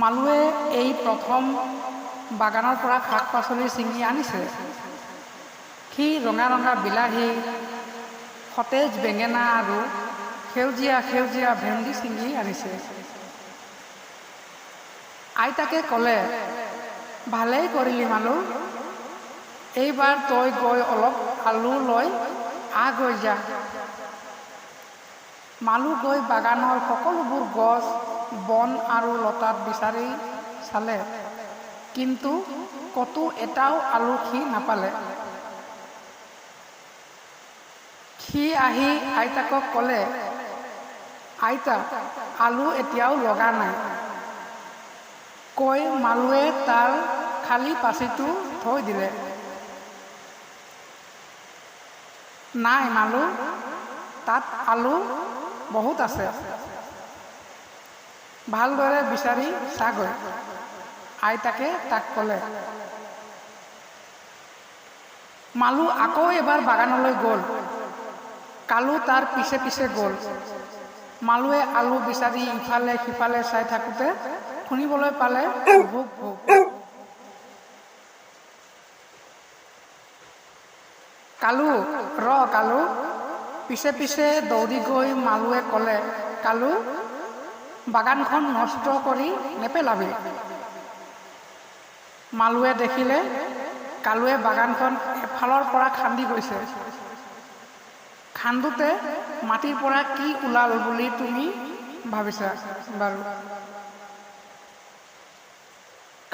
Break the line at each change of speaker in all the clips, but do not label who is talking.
মালুৱে এই প্ৰথম বাগানৰ পৰা শাক পাচলি ছিঙি আনিছে। সি ৰঙা ৰঙা বিলাহী, সতেজ বেঙেনা আৰু সেউজীয়া সেউজীয়া ভেন্দি ছিঙি আনিছে। আইতাকে ক'লে, ভালেই কৰিলি মালু, এইবাৰ তই গৈ অলপ আলু লৈ আগৈ যা। মালু গৈ বাগানৰ সকলোবোৰ গছ বন আৰু লতাত বিচাৰি চালে, কিন্তু ক'তো এটাও আলু সি নাপালে। সি আহি আইতাকক ক'লে, আইতা, আলু এতিয়াও লগা নাই। কৈ মালুৱে তাৰ খালী পাচিটো থৈ দিলে। নাই মালু, তাত আলু বহুত আছে, ভালদৰে বিচাৰি চাগৈ, আইতাকে তাক ক'লে। মালু আকৌ এবাৰ বাগানলৈ গ'ল। কালু তাৰ পিছে পিছে গ'ল। মালুৱে আলু বিচাৰি ইফালে সিফালে চাই থাকোঁতে শুনিবলৈ পালে ভোক ভোক। কালু, কালু। পিছে পিছে দৌৰি গৈ মালুৱে ক'লে, কালু, বাগানখন নষ্ট কৰি নেপেলাবি। মালুৱে দেখিলে কালুৱে বাগানখন এফালৰ পৰা খান্দি গৈছে। খান্দোতে মাটিৰ পৰা কি ওলাল বুলি তুমি ভাবিছা বাৰু?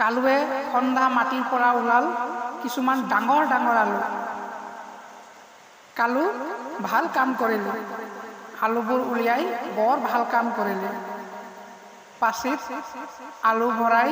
কালুৱে খন্দা মাটিৰ পৰা ওলাল কিছুমান ডাঙৰ ডাঙৰ আলু। কালু, ভাল কাম কৰিলি, আলুবোৰ উলিয়াই বৰ ভাল কাম কৰিলি। পাচিত আলু ভৰাই